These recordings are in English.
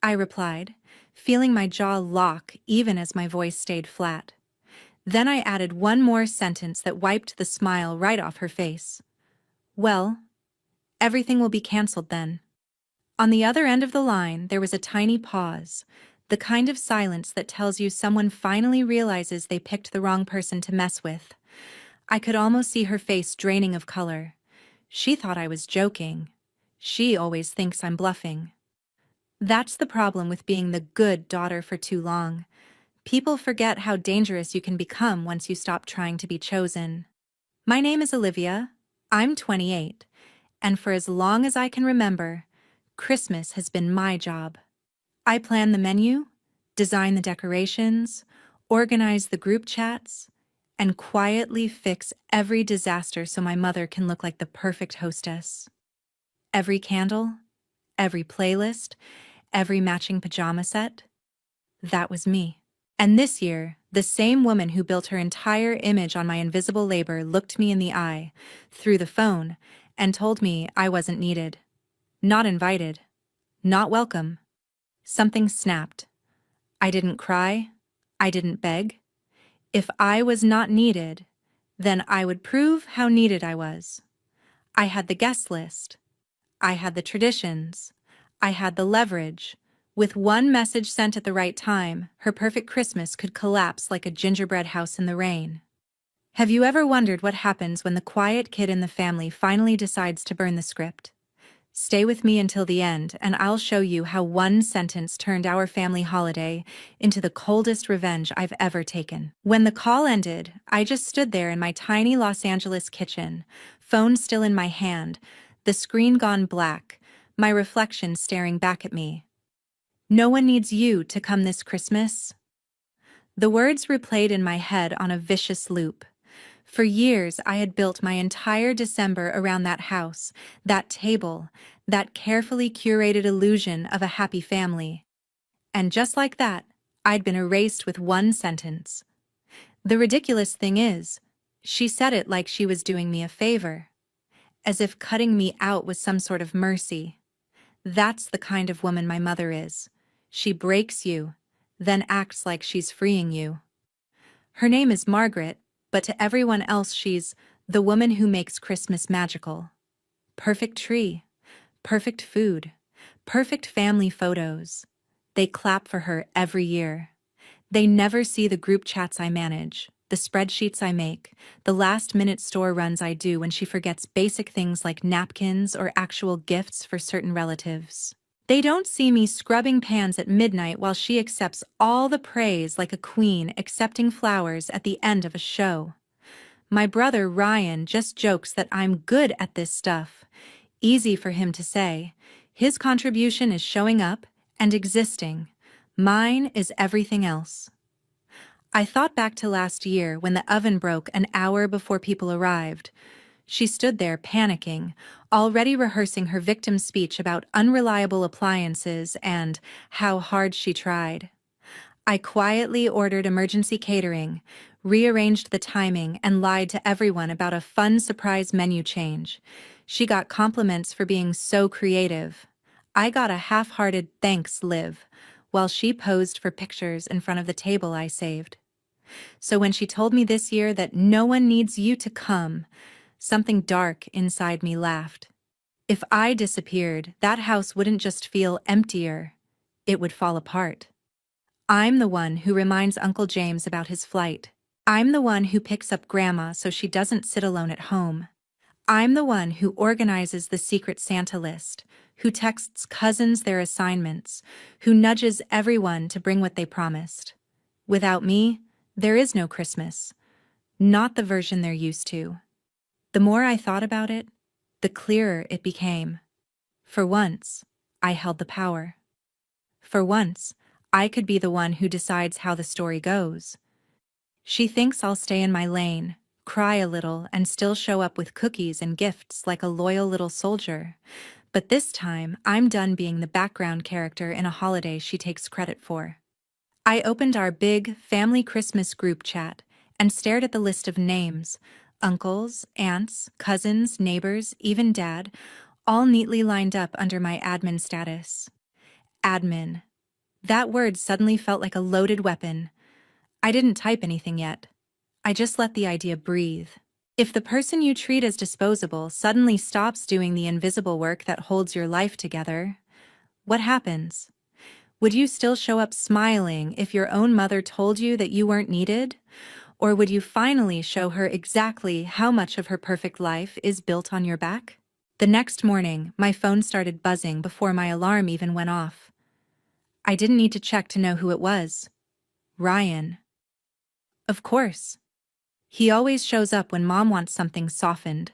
I replied, feeling my jaw lock even as my voice stayed flat. Then I added one more sentence that wiped the smile right off her face. Well, everything will be cancelled then. On the other end of the line, there was a tiny pause, the kind of silence that tells you someone finally realizes they picked the wrong person to mess with. I could almost see her face draining of color. She thought I was joking. She always thinks I'm bluffing. That's the problem with being the good daughter for too long. People forget how dangerous you can become once you stop trying to be chosen. My name is Olivia. I'm 28, and for as long as I can remember, Christmas has been my job. I plan the menu, design the decorations, organize the group chats, and quietly fix every disaster so my mother can look like the perfect hostess. Every candle, every playlist, every matching pajama set, that was me. And this year, the same woman who built her entire image on my invisible labor looked me in the eye, through the phone, and told me I wasn't needed. Not invited. Not welcome. Something snapped. I didn't cry. I didn't beg. If I was not needed, then I would prove how needed I was. I had the guest list. I had the traditions. I had the leverage. With one message sent at the right time, her perfect Christmas could collapse like a gingerbread house in the rain. Have you ever wondered what happens when the quiet kid in the family finally decides to burn the script? Stay with me until the end, and I'll show you how one sentence turned our family holiday into the coldest revenge I've ever taken. When the call ended, I just stood there in my tiny Los Angeles kitchen, phone still in my hand, the screen gone black, my reflection staring back at me. No one needs you to come this Christmas. The words replayed in my head on a vicious loop. For years, I had built my entire December around that house, that table, that carefully curated illusion of a happy family. And just like that, I'd been erased with one sentence. The ridiculous thing is, she said it like she was doing me a favor, as if cutting me out was some sort of mercy. That's the kind of woman my mother is. She breaks you, then acts like she's freeing you. Her name is Margaret, but to everyone else she's the woman who makes Christmas magical. Perfect tree, perfect food, perfect family photos. They clap for her every year. They never see the group chats I manage, the spreadsheets I make, the last-minute store runs I do when she forgets basic things like napkins or actual gifts for certain relatives. They don't see me scrubbing pans at midnight while she accepts all the praise like a queen accepting flowers at the end of a show. My brother Ryan just jokes that I'm good at this stuff. Easy for him to say. His contribution is showing up and existing. Mine is everything else. I thought back to last year when the oven broke an hour before people arrived. She stood there panicking, already rehearsing her victim speech about unreliable appliances and how hard she tried. I quietly ordered emergency catering, rearranged the timing, and lied to everyone about a fun surprise menu change. She got compliments for being so creative. I got a half-hearted "thanks, Liv," while she posed for pictures in front of the table I saved. So when she told me this year that no one needs you to come, something dark inside me laughed. If I disappeared, that house wouldn't just feel emptier, it would fall apart. I'm the one who reminds Uncle James about his flight. I'm the one who picks up Grandma so she doesn't sit alone at home. I'm the one who organizes the Secret Santa list, who texts cousins their assignments, who nudges everyone to bring what they promised. Without me, there is no Christmas. Not the version they're used to. The more I thought about it, the clearer it became. For once, I held the power. For once, I could be the one who decides how the story goes. She thinks I'll stay in my lane, cry a little, and still show up with cookies and gifts like a loyal little soldier. But this time, I'm done being the background character in a holiday she takes credit for. I opened our big family Christmas group chat and stared at the list of names. Uncles, aunts, cousins, neighbors, even Dad, all neatly lined up under my admin status. Admin, That word suddenly felt like a loaded weapon. I didn't type anything yet. I just let the idea breathe. If the person you treat as disposable suddenly stops doing the invisible work that holds your life together, what happens? Would you still show up smiling if your own mother told you that you weren't needed? Or would you finally show her exactly how much of her perfect life is built on your back? The next morning, my phone started buzzing before my alarm even went off. I didn't need to check to know who it was. Ryan. Of course. He always shows up when Mom wants something softened.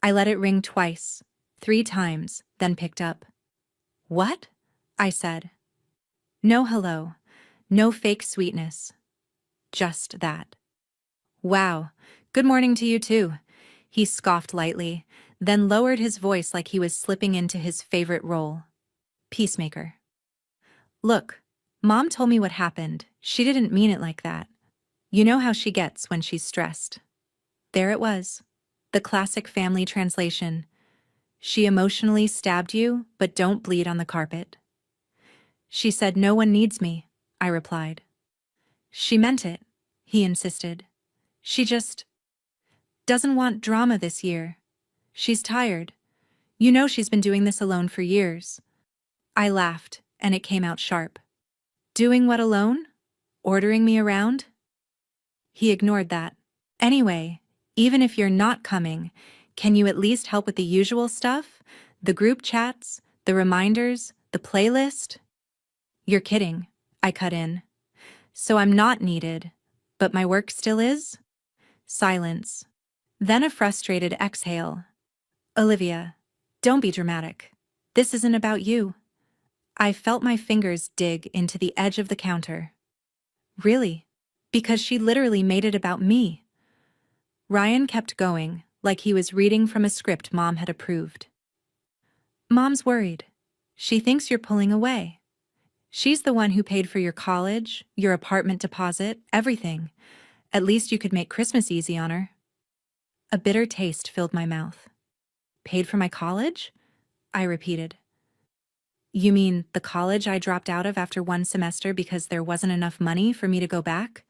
I let it ring twice, 3 times, then picked up. What? I said. No hello. No fake sweetness. Just that. Wow. Good morning to you too. He scoffed lightly, then lowered his voice like he was slipping into his favorite role. Peacemaker. Look, Mom told me what happened. She didn't mean it like that. You know how she gets when she's stressed. There it was. The classic family translation. She emotionally stabbed you, but don't bleed on the carpet. She said no one needs me, I replied. She meant it, he insisted. She just doesn't want drama this year. She's tired. You know she's been doing this alone for years. I laughed, and it came out sharp. Doing what alone? Ordering me around? He ignored that. Anyway, even if you're not coming, can you at least help with the usual stuff? The group chats, the reminders, the playlist? You're kidding, I cut in. So I'm not needed, but my work still is? Silence. Then a frustrated exhale. Olivia, don't be dramatic. This isn't about you. I felt my fingers dig into the edge of the counter. Really? Because she literally made it about me. Ryan kept going, like he was reading from a script Mom had approved. Mom's worried. She thinks you're pulling away. She's the one who paid for your college, your apartment deposit, everything. At least you could make Christmas easy on her. A bitter taste filled my mouth. Paid for my college? I repeated. You mean the college I dropped out of after 1 semester because there wasn't enough money for me to go back?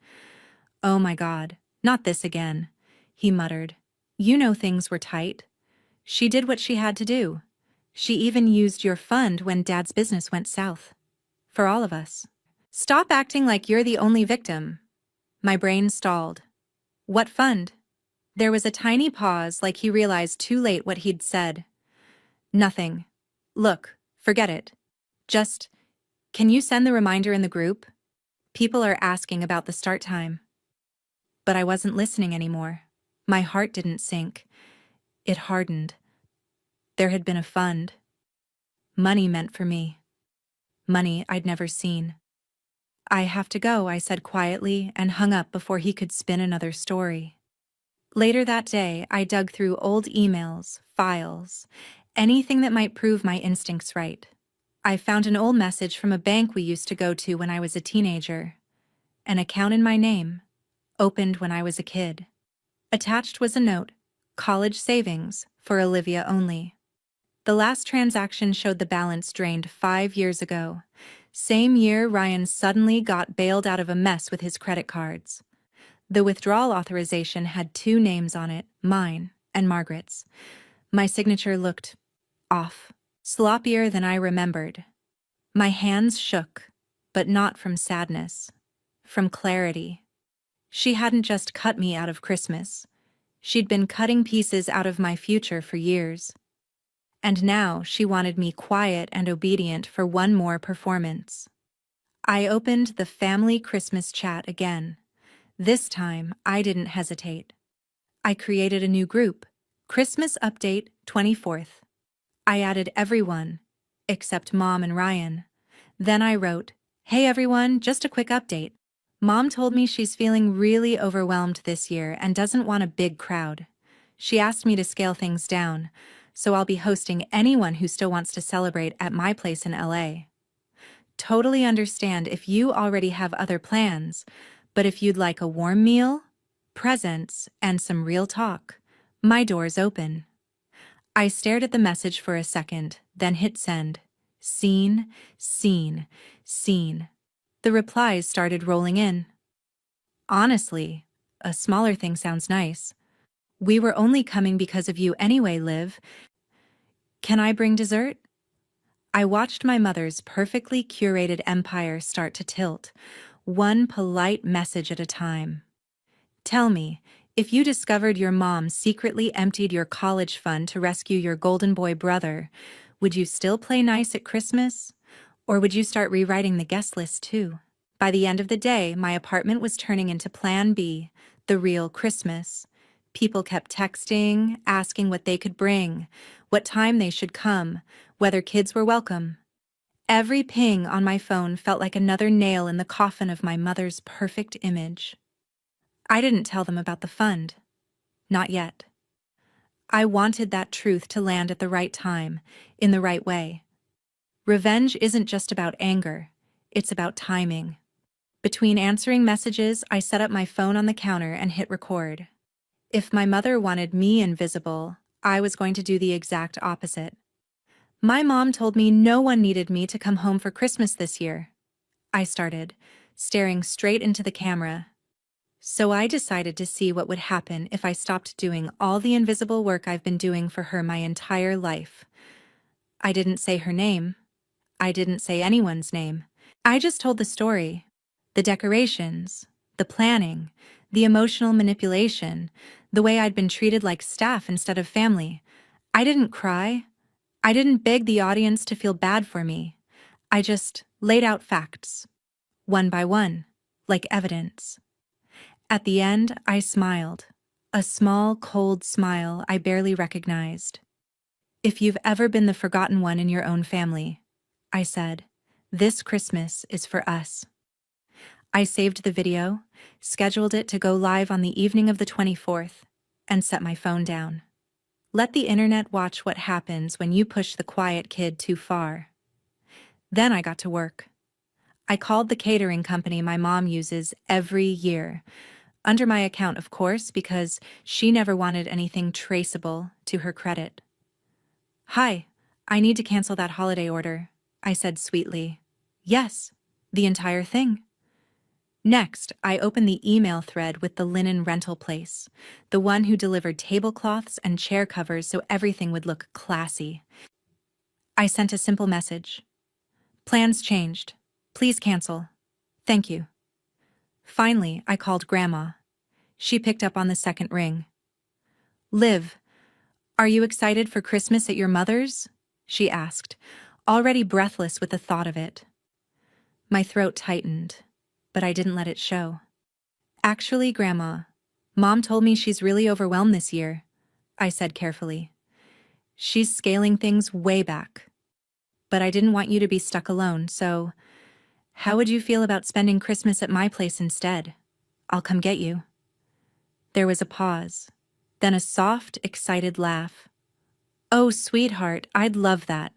Oh my God, not this again, he muttered. You know things were tight. She did what she had to do. She even used your fund when Dad's business went south. For all of us. Stop acting like you're the only victim. My brain stalled. What fund? There was a tiny pause, like he realized too late what he'd said. Nothing. Look, forget it. Just, can you send the reminder in the group? People are asking about the start time. But I wasn't listening anymore. My heart didn't sink. It hardened. There had been a fund. Money meant for me. Money I'd never seen. I have to go, I said quietly, and hung up before he could spin another story. Later that day, I dug through old emails, files, anything that might prove my instincts right. I found an old message from a bank we used to go to when I was a teenager. An account in my name, opened when I was a kid. Attached was a note, college savings, for Olivia only. The last transaction showed the balance drained 5 years ago. Same year Ryan suddenly got bailed out of a mess with his credit cards. The withdrawal authorization had 2 names on it, mine and Margaret's. My signature looked off, sloppier than I remembered. My hands shook, but not from sadness, from clarity. She hadn't just cut me out of Christmas. She'd been cutting pieces out of my future for years. And now she wanted me quiet and obedient for one more performance. I opened the family Christmas chat again. This time, I didn't hesitate. I created a new group, Christmas Update 24th. I added everyone, except Mom and Ryan. Then I wrote, "Hey everyone, just a quick update. Mom told me she's feeling really overwhelmed this year and doesn't want a big crowd. She asked me to scale things down, so I'll be hosting anyone who still wants to celebrate at my place in LA. Totally understand if you already have other plans, but if you'd like a warm meal, presents, and some real talk, my door's open." I stared at the message for a second, then hit send. Seen, seen, seen. The replies started rolling in. Honestly, a smaller thing sounds nice. We were only coming because of you anyway, Liv. Can I bring dessert? I watched my mother's perfectly curated empire start to tilt, one polite message at a time. Tell me, if you discovered your mom secretly emptied your college fund to rescue your golden boy brother, would you still play nice at Christmas? Or would you start rewriting the guest list too? By the end of the day, my apartment was turning into Plan B, the real Christmas. People kept texting, asking what they could bring, what time they should come, whether kids were welcome. Every ping on my phone felt like another nail in the coffin of my mother's perfect image. I didn't tell them about the fund. Not yet. I wanted that truth to land at the right time, in the right way. Revenge isn't just about anger, it's about timing. Between answering messages, I set up my phone on the counter and hit record. If my mother wanted me invisible, I was going to do the exact opposite. My mom told me no one needed me to come home for Christmas this year. I started, staring straight into the camera. So I decided to see what would happen if I stopped doing all the invisible work I've been doing for her my entire life. I didn't say her name. I didn't say anyone's name. I just told the story. The decorations, the planning, the emotional manipulation, the way I'd been treated like staff instead of family. I didn't cry. I didn't beg the audience to feel bad for me. I just laid out facts, one by one, like evidence. At the end, I smiled, a small, cold smile I barely recognized. If you've ever been the forgotten one in your own family, I said, this Christmas is for us. I saved the video, scheduled it to go live on the evening of the 24th, and set my phone down. Let the internet watch what happens when you push the quiet kid too far. Then I got to work. I called the catering company my mom uses every year, under my account, of course, because she never wanted anything traceable to her credit. Hi, I need to cancel that holiday order, I said sweetly. Yes, the entire thing. Next, I opened the email thread with the linen rental place, the one who delivered tablecloths and chair covers so everything would look classy. I sent a simple message. Plans changed. Please cancel. Thank you. Finally, I called Grandma. She picked up on the second ring. Liv, are you excited for Christmas at your mother's? She asked, already breathless with the thought of it. My throat tightened, but I didn't let it show. Actually, Grandma, Mom told me she's really overwhelmed this year, I said carefully. She's scaling things way back. But I didn't want you to be stuck alone, so how would you feel about spending Christmas at my place instead? I'll come get you. There was a pause, then a soft, excited laugh. Oh, sweetheart, I'd love that.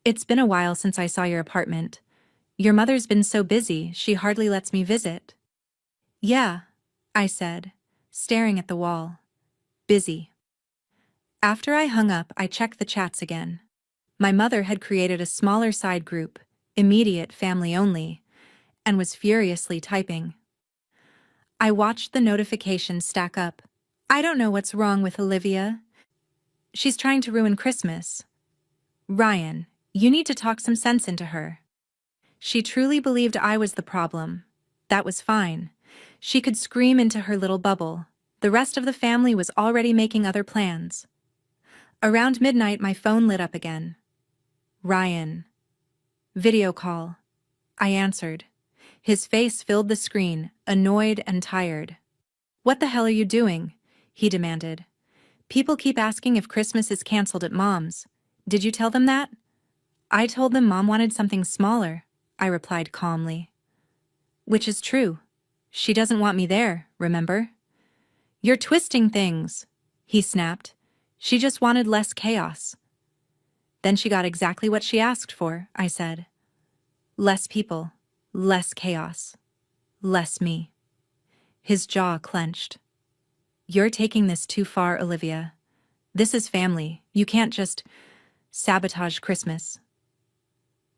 It's been a while since I saw your apartment. Your mother's been so busy, she hardly lets me visit. Yeah, I said, staring at the wall. Busy. After I hung up, I checked the chats again. My mother had created a smaller side group, immediate family only, and was furiously typing. I watched the notifications stack up. I don't know what's wrong with Olivia. She's trying to ruin Christmas. Ryan, you need to talk some sense into her. She truly believed I was the problem. That was fine. She could scream into her little bubble. The rest of the family was already making other plans. Around midnight, my phone lit up again. Ryan. Video call. I answered. His face filled the screen, annoyed and tired. What the hell are you doing? He demanded. People keep asking if Christmas is canceled at Mom's. Did you tell them that? I told them Mom wanted something smaller, I replied calmly. Which is true. She doesn't want me there, remember? You're twisting things, he snapped. She just wanted less chaos. Then she got exactly what she asked for, I said. Less people, less chaos, less me. His jaw clenched. You're taking this too far, Olivia. This is family. You can't just sabotage Christmas.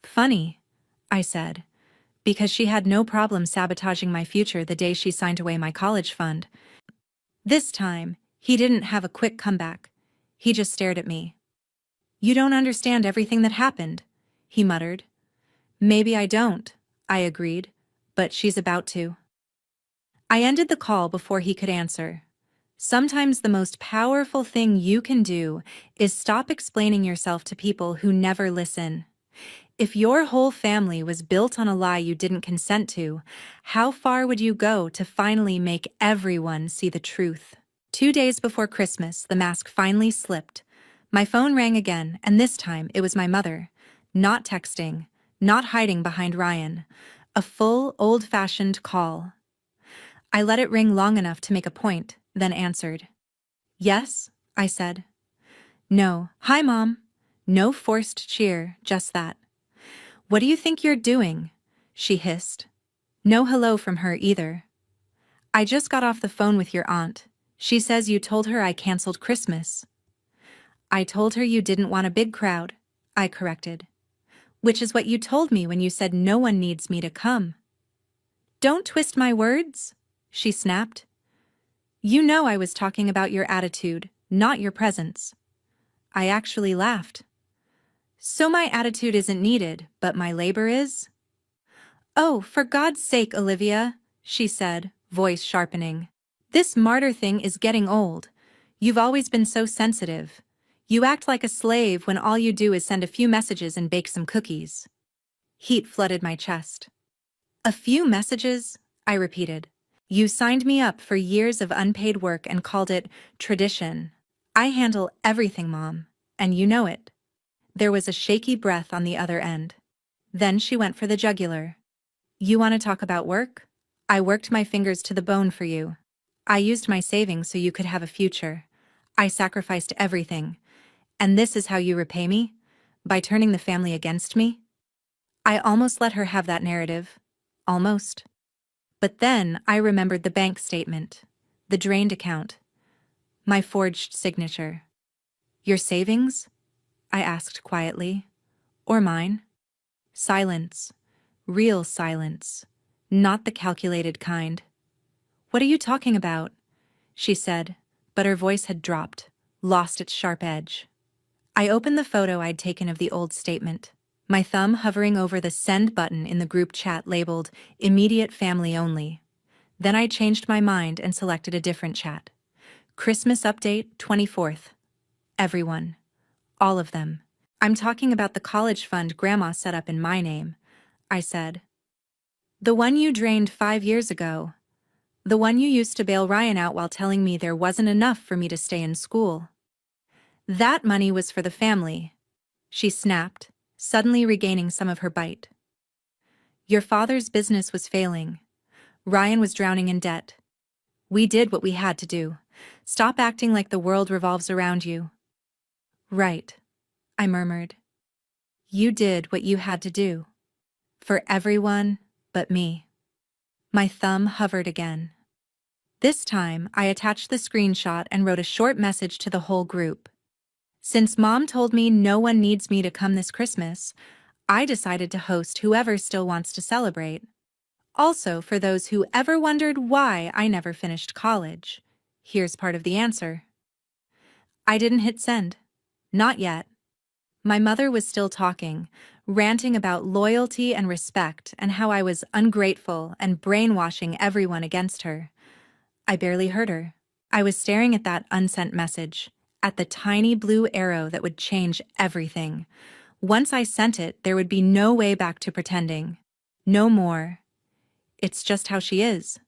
Funny, I said, because she had no problem sabotaging my future the day she signed away my college fund. This time, he didn't have a quick comeback. He just stared at me. "You don't understand everything that happened," he muttered. "Maybe I don't," I agreed, "but she's about to." I ended the call before he could answer. Sometimes the most powerful thing you can do is stop explaining yourself to people who never listen. If your whole family was built on a lie you didn't consent to, how far would you go to finally make everyone see the truth? 2 days before Christmas, the mask finally slipped. My phone rang again, and this time it was my mother. Not texting, not hiding behind Ryan. A full, old-fashioned call. I let it ring long enough to make a point, then answered. "Yes," I said. "No, hi, Mom." No forced cheer, just that. "What do you think you're doing?" she hissed. No hello from her either. "I just got off the phone with your aunt. She says you told her I canceled Christmas." "I told her you didn't want a big crowd," I corrected. "Which is what you told me when you said no one needs me to come." "Don't twist my words," she snapped. "You know I was talking about your attitude, not your presence." I actually laughed. "So my attitude isn't needed, but my labor is?" "Oh, for God's sake, Olivia," she said, voice sharpening. "This martyr thing is getting old. You've always been so sensitive. You act like a slave when all you do is send a few messages and bake some cookies." Heat flooded my chest. "A few messages?" I repeated. "You signed me up for years of unpaid work and called it tradition. I handle everything, Mom, and you know it." There was a shaky breath on the other end. Then she went for the jugular. "You want to talk about work? I worked my fingers to the bone for you. I used my savings so you could have a future. I sacrificed everything. And this is how you repay me? By turning the family against me?" I almost let her have that narrative. Almost. But then I remembered the bank statement, the drained account, my forged signature. "Your savings?" I asked quietly. "Or mine?" Silence. Real silence. Not the calculated kind. "What are you talking about?" she said, but her voice had dropped, lost its sharp edge. I opened the photo I'd taken of the old statement, my thumb hovering over the send button in the group chat labeled immediate family only. Then I changed my mind and selected a different chat. Christmas update, 24th. Everyone. All of them. "I'm talking about the college fund Grandma set up in my name," I said. "The one you drained 5 years ago. The one you used to bail Ryan out while telling me there wasn't enough for me to stay in school. That money was for the family," she snapped, suddenly regaining some of her bite. "Your father's business was failing. Ryan was drowning in debt. We did what we had to do. Stop acting like the world revolves around you." "Right," I murmured. "You did what you had to do. For everyone but me." My thumb hovered again. This time, I attached the screenshot and wrote a short message to the whole group. "Since Mom told me no one needs me to come this Christmas, I decided to host whoever still wants to celebrate. Also, for those who ever wondered why I never finished college, here's part of the answer." I didn't hit send. Not yet. My mother was still talking, ranting about loyalty and respect and how I was ungrateful and brainwashing everyone against her. I barely heard her. I was staring at that unsent message, at the tiny blue arrow that would change everything. Once I sent it, there would be no way back to pretending. No more. "It's just how she is."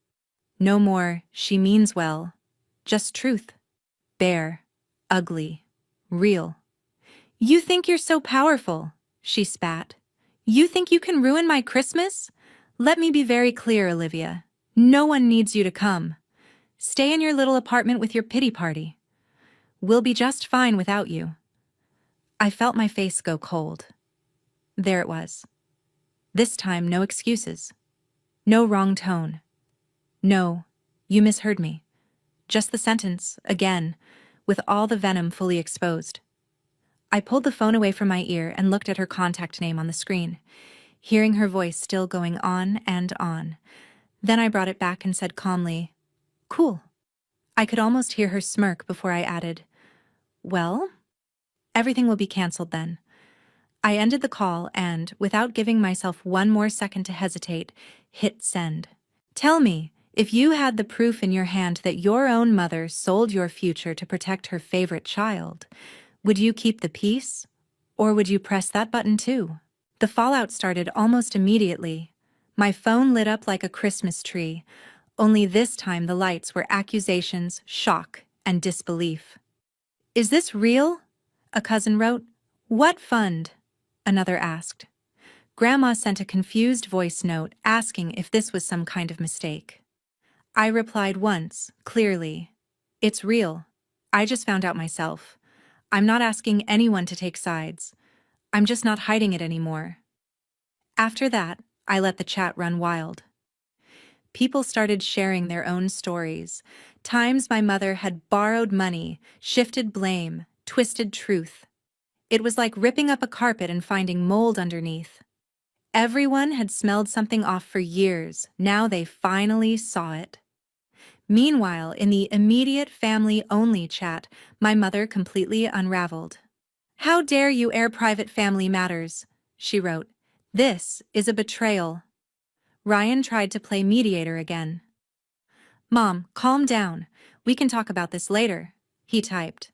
No more, "She means well." Just truth. Bare. Ugly. Real. "You think you're so powerful," she spat. "You think you can ruin my Christmas? Let me be very clear, Olivia. No one needs you to come. Stay in your little apartment with your pity party. We'll be just fine without you." I felt my face go cold. There it was. This time, no excuses. No wrong tone. No, "You misheard me." Just the sentence, again, with all the venom fully exposed. I pulled the phone away from my ear and looked at her contact name on the screen. hearing her voice still going on and on. Then I brought it back and said calmly, "Cool." I could almost hear her smirk before I added, "Well, everything will be cancelled then." I ended the call and, without giving myself one more second to hesitate, hit send. "Tell me, if you had the proof in your hand that your own mother sold your future to protect her favorite child, would you keep the peace? Or would you press that button too?" The fallout started almost immediately. My phone lit up like a Christmas tree, only this time the lights were accusations, shock, and disbelief. "Is this real?" a cousin wrote. "What fund?" another asked. Grandma sent a confused voice note asking if this was some kind of mistake. I replied once, clearly, "It's real. I just found out myself. I'm not asking anyone to take sides. I'm just not hiding it anymore." After that, I let the chat run wild. People started sharing their own stories, times my mother had borrowed money, shifted blame, twisted truth. It was like ripping up a carpet and finding mold underneath. Everyone had smelled something off for years, now they finally saw it. Meanwhile, in the immediate family-only chat, my mother completely unraveled. "How dare you air private family matters?" she wrote. "This is a betrayal." Ryan tried to play mediator again. "Mom, calm down. We can talk about this later," he typed.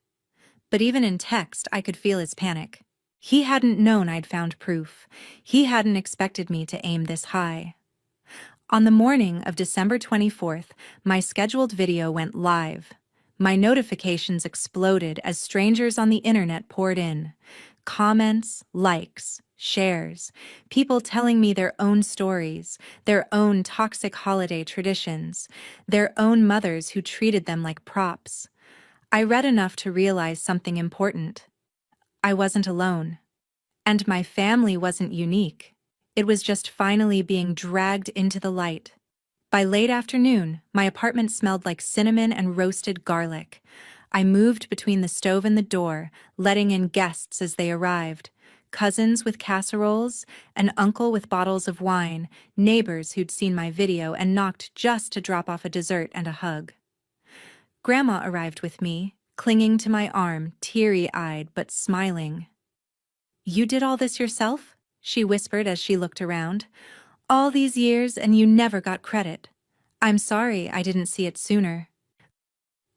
But even in text, I could feel his panic. He hadn't known I'd found proof. He hadn't expected me to aim this high. On the morning of December 24th, my scheduled video went live. My notifications exploded as strangers on the internet poured in. Comments, likes, shares, people telling me their own stories, their own toxic holiday traditions, their own mothers who treated them like props. I read enough to realize something important. I wasn't alone. And my family wasn't unique. It was just finally being dragged into the light. By late afternoon, my apartment smelled like cinnamon and roasted garlic. I moved between the stove and the door, letting in guests as they arrived. Cousins with casseroles, an uncle with bottles of wine, neighbors who'd seen my video and knocked just to drop off a dessert and a hug. Grandma arrived with me, clinging to my arm, teary-eyed but smiling. "You did all this yourself?" she whispered as she looked around. "All these years and you never got credit. I'm sorry I didn't see it sooner."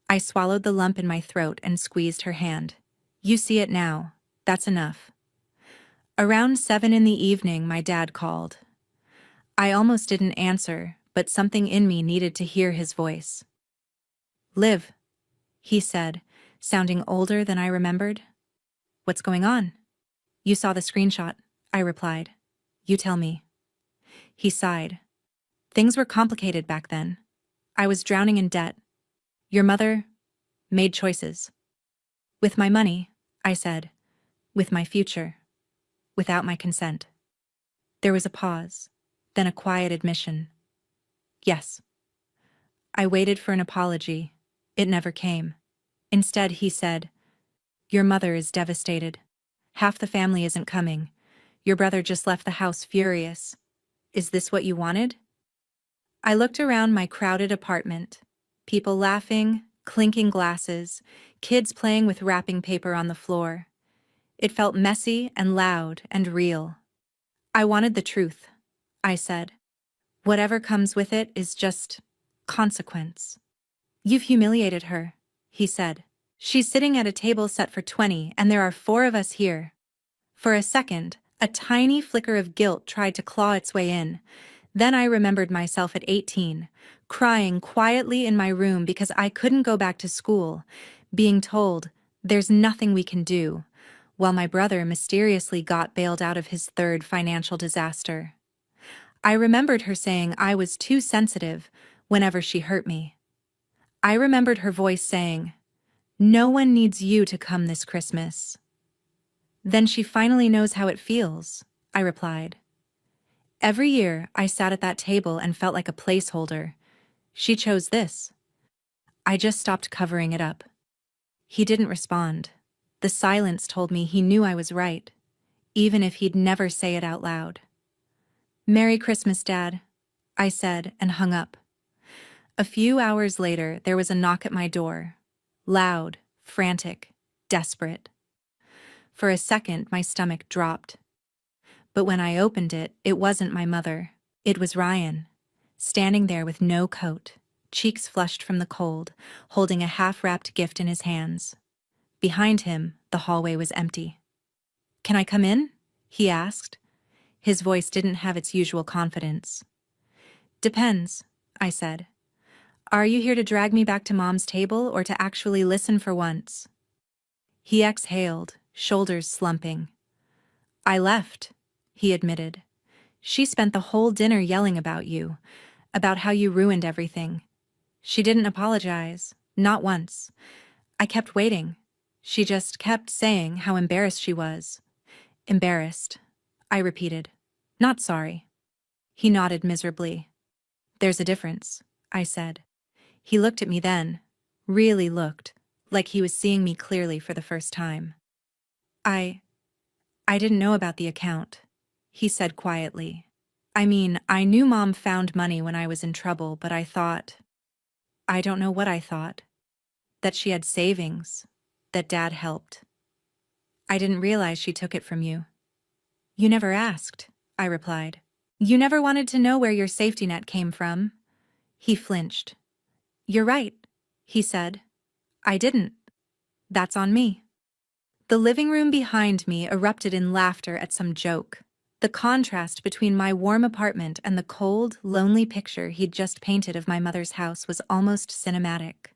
I swallowed the lump in my throat and squeezed her hand. "You see it now. That's enough." Around 7 in the evening, my dad called. I almost didn't answer, but something in me needed to hear his voice. "Liv," he said, sounding older than I remembered. "What's going on?" "You saw the screenshot," I replied. "You tell me." He sighed. "Things were complicated back then. I was drowning in debt. Your mother made choices. With my money," I said. "With my future. Without my consent." There was a pause, then a quiet admission. "Yes." I waited for an apology. It never came. Instead, he said, "Your mother is devastated. Half the family isn't coming. Your brother just left the house furious. Is this what you wanted?" I looked around my crowded apartment. People laughing, clinking glasses, kids playing with wrapping paper on the floor. It felt messy and loud and real. "I wanted the truth," I said. "Whatever comes with it is just consequence." "You've humiliated her," he said. "She's sitting at a table set for 20 and there are 4 of us here." For a second, a tiny flicker of guilt tried to claw its way in. Then I remembered myself at 18, crying quietly in my room because I couldn't go back to school, being told, "There's nothing we can do," while my brother mysteriously got bailed out of his 3rd financial disaster. I remembered her saying I was too sensitive whenever she hurt me. I remembered her voice saying, "No one needs you to come this Christmas." "Then she finally knows how it feels," I replied. Every year, I sat at that table and felt like a placeholder. She chose this. I just stopped covering it up. He didn't respond. The silence told me he knew I was right, even if he'd never say it out loud. "Merry Christmas, Dad," I said and hung up. A few hours later, there was a knock at my door. Loud, frantic, desperate. For a second, my stomach dropped. But when I opened it, it wasn't my mother. It was Ryan, standing there with no coat, cheeks flushed from the cold, holding a half-wrapped gift in his hands. Behind him, the hallway was empty. "Can I come in?" he asked. His voice didn't have its usual confidence. "Depends," I said. "Are you here to drag me back to Mom's table or to actually listen for once?" He exhaled, shoulders slumping. "I left," he admitted. "She spent the whole dinner yelling about you, about how you ruined everything. She didn't apologize, not once. I kept waiting. She just kept saying how embarrassed she was." "Embarrassed," I repeated. "Not sorry." He nodded miserably. "There's a difference," I said. He looked at me then, really looked, like he was seeing me clearly for the first time. I didn't know about the account," he said quietly. "I mean, I knew Mom found money when I was in trouble, but I don't know what I thought. That she had savings, that Dad helped. I didn't realize she took it from you." "You never asked," I replied. "You never wanted to know where your safety net came from." He flinched. "You're right," he said. "I didn't. That's on me." The living room behind me erupted in laughter at some joke. The contrast between my warm apartment and the cold, lonely picture he'd just painted of my mother's house was almost cinematic.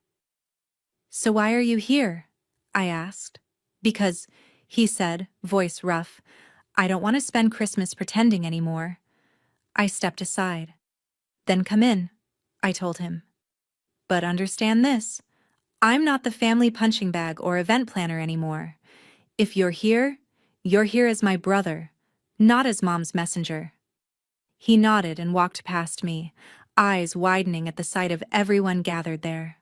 "So why are you here?" I asked. "Because," he said, voice rough, "I don't want to spend Christmas pretending anymore." I stepped aside. "Then come in," I told him. "But understand this. I'm not the family punching bag or event planner anymore. If you're here as my brother, not as Mom's messenger." He nodded and walked past me, eyes widening at the sight of everyone gathered there.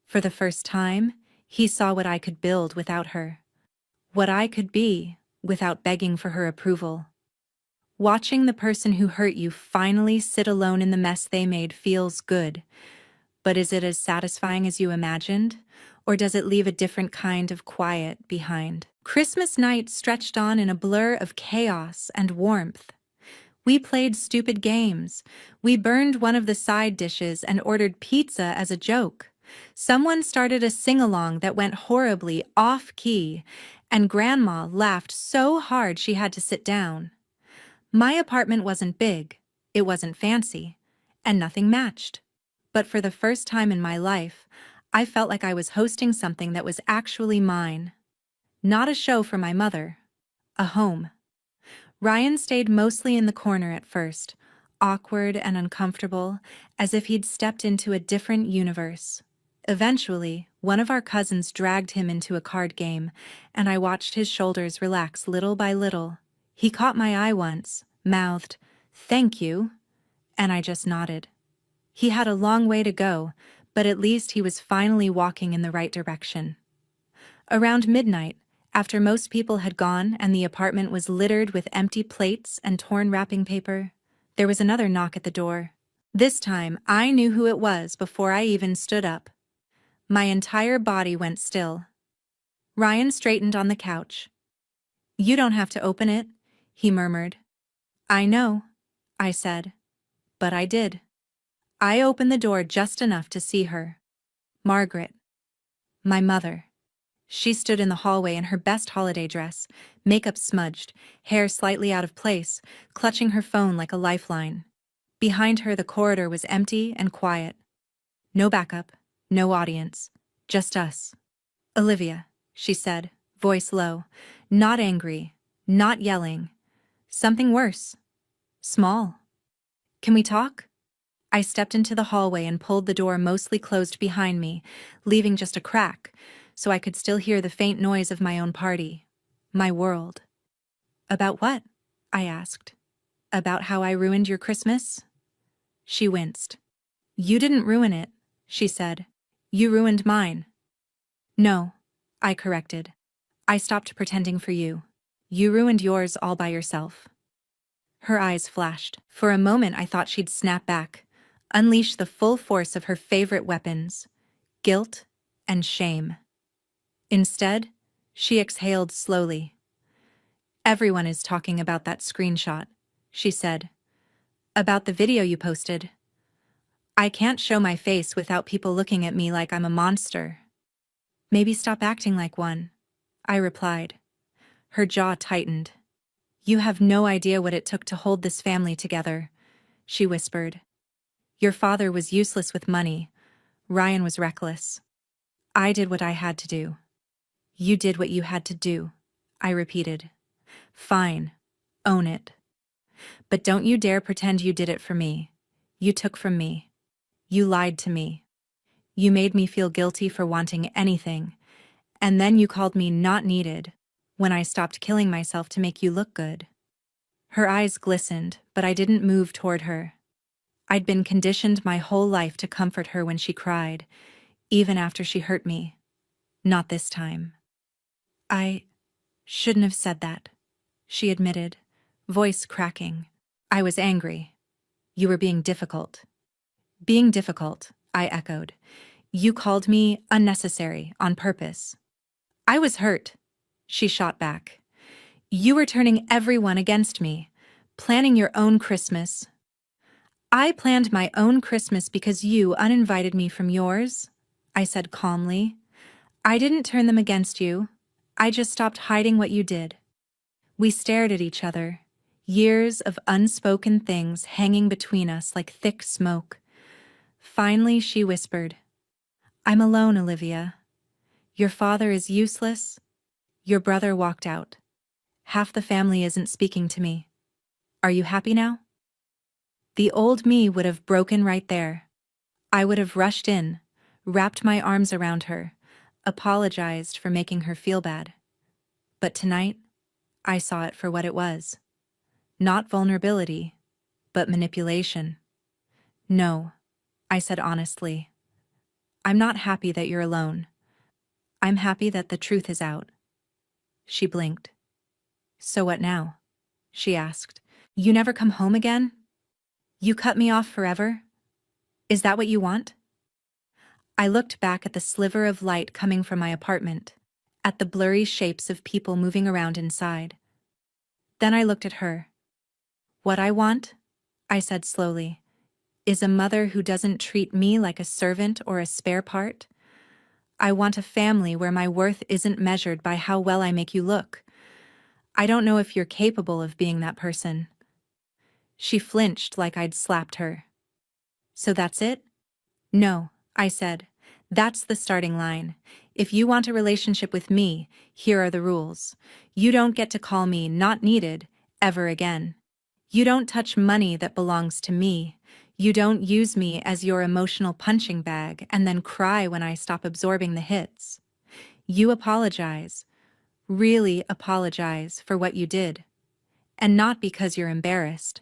For the first time, he saw what I could build without her. What I could be without begging for her approval. Watching the person who hurt you finally sit alone in the mess they made feels good. But is it as satisfying as you imagined? Or does it leave a different kind of quiet behind? Christmas night stretched on in a blur of chaos and warmth. We played stupid games. We burned one of the side dishes and ordered pizza as a joke. Someone started a sing-along that went horribly off-key, and Grandma laughed so hard she had to sit down. My apartment wasn't big, it wasn't fancy, and nothing matched. But for the first time in my life, I felt like I was hosting something that was actually mine. Not a show for my mother. A home. Ryan stayed mostly in the corner at first, awkward and uncomfortable, as if he'd stepped into a different universe. Eventually, one of our cousins dragged him into a card game, and I watched his shoulders relax little by little. He caught my eye once, mouthed, "Thank you," and I just nodded. He had a long way to go, but at least he was finally walking in the right direction. Around midnight, after most people had gone and the apartment was littered with empty plates and torn wrapping paper, there was another knock at the door. This time, I knew who it was before I even stood up. My entire body went still. Ryan straightened on the couch. "You don't have to open it," he murmured. "I know," I said. But I did. I opened the door just enough to see her. Margaret. My mother. She stood in the hallway in her best holiday dress, makeup smudged, hair slightly out of place, clutching her phone like a lifeline. Behind her, the corridor was empty and quiet. No backup, no audience, just us. "Olivia," she said, voice low, not angry, not yelling. Something worse. Small. "Can we talk?" I stepped into the hallway and pulled the door mostly closed behind me, leaving just a crack, so I could still hear the faint noise of my own party. My world. "About what?" I asked. "About how I ruined your Christmas?" She winced. "You didn't ruin it," she said. "You ruined mine." "No," I corrected. "I stopped pretending for you. You ruined yours all by yourself." Her eyes flashed. For a moment I thought she'd snap back, unleash the full force of her favorite weapons, guilt and shame. Instead, she exhaled slowly. "Everyone is talking about that screenshot," she said. "About the video you posted. I can't show my face without people looking at me like I'm a monster." "Maybe stop acting like one," I replied. Her jaw tightened. "You have no idea what it took to hold this family together," she whispered. "Your father was useless with money. Ryan was reckless. I did what I had to do." "You did what you had to do," I repeated. "Fine. Own it. But don't you dare pretend you did it for me. You took from me. You lied to me. You made me feel guilty for wanting anything, and then you called me not needed when I stopped killing myself to make you look good." Her eyes glistened, but I didn't move toward her. I'd been conditioned my whole life to comfort her when she cried, even after she hurt me. Not this time. "I shouldn't have said that," she admitted, voice cracking. "I was angry. You were being difficult." "Being difficult," I echoed. "You called me unnecessary on purpose." "I was hurt," she shot back. "You were turning everyone against me, planning your own Christmas." "I planned my own Christmas because you uninvited me from yours," I said calmly. "I didn't turn them against you. I just stopped hiding what you did." We stared at each other, years of unspoken things hanging between us like thick smoke. Finally, she whispered, "I'm alone, Olivia. Your father is useless. Your brother walked out. Half the family isn't speaking to me. Are you happy now?" The old me would have broken right there. I would have rushed in, wrapped my arms around her, apologized for making her feel bad. But tonight, I saw it for what it was. Not vulnerability, but manipulation. "No," I said honestly. "I'm not happy that you're alone. I'm happy that the truth is out." She blinked. "So what now?" she asked. "You never come home again? You cut me off forever? Is that what you want?" I looked back at the sliver of light coming from my apartment, at the blurry shapes of people moving around inside. Then I looked at her. "What I want," I said slowly, "is a mother who doesn't treat me like a servant or a spare part. I want a family where my worth isn't measured by how well I make you look. I don't know if you're capable of being that person." She flinched like I'd slapped her. "So that's it?" "No," I said. "That's the starting line. If you want a relationship with me, here are the rules. You don't get to call me not needed ever again. You don't touch money that belongs to me. You don't use me as your emotional punching bag and then cry when I stop absorbing the hits. You apologize, really apologize for what you did. And not because you're embarrassed.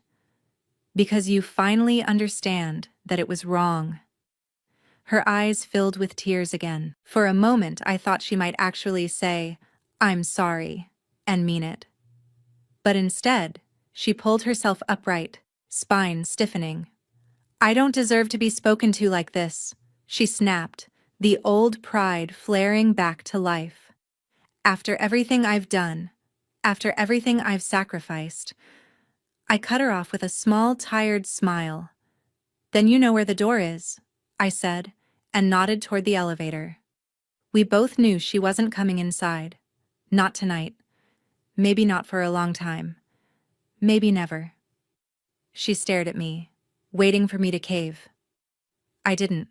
Because you finally understand that it was wrong." Her eyes filled with tears again. For a moment I thought she might actually say, "I'm sorry," and mean it. But instead, she pulled herself upright, spine stiffening. "I don't deserve to be spoken to like this," she snapped, the old pride flaring back to life. "After everything I've done, after everything I've sacrificed." I cut her off with a small, tired smile. "Then you know where the door is," I said, and nodded toward the elevator. We both knew she wasn't coming inside. Not tonight. Maybe not for a long time. Maybe never. She stared at me, waiting for me to cave. I didn't.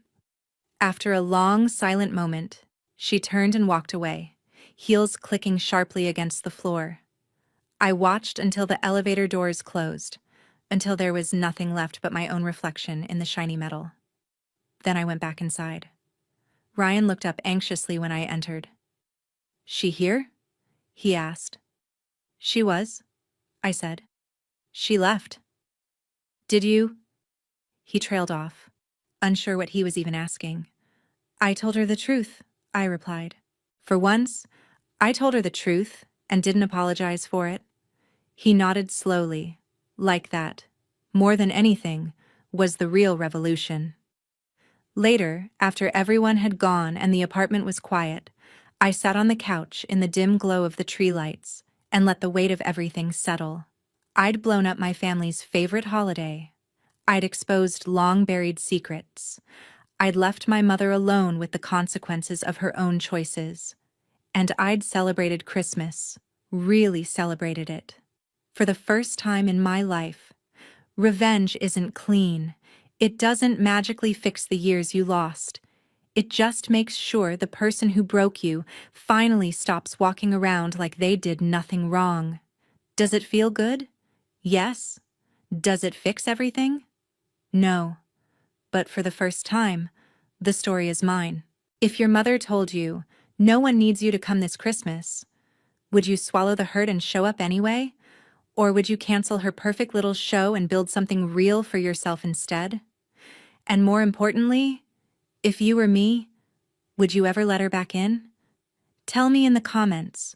After a long, silent moment, she turned and walked away, heels clicking sharply against the floor. I watched until the elevator doors closed, until there was nothing left but my own reflection in the shiny metal. Then I went back inside. Ryan looked up anxiously when I entered. "She here?" he asked. "She was," I said. "She left." "Did you?" He trailed off, unsure what he was even asking. "I told her the truth," I replied. "For once, I told her the truth and didn't apologize for it." He nodded slowly, Like that, more than anything, was the real revolution. Later, after everyone had gone and the apartment was quiet, I sat on the couch in the dim glow of the tree lights and let the weight of everything settle. I'd blown up my family's favorite holiday. I'd exposed long-buried secrets. I'd left my mother alone with the consequences of her own choices. And I'd celebrated Christmas, really celebrated it. For the first time in my life, revenge isn't clean. It doesn't magically fix the years you lost. It just makes sure the person who broke you finally stops walking around like they did nothing wrong. Does it feel good? Yes. Does it fix everything? No. But for the first time, the story is mine. If your mother told you, "No one needs you to come this Christmas," would you swallow the hurt and show up anyway? Or would you cancel her perfect little show and build something real for yourself instead? And more importantly, if you were me, would you ever let her back in? Tell me in the comments.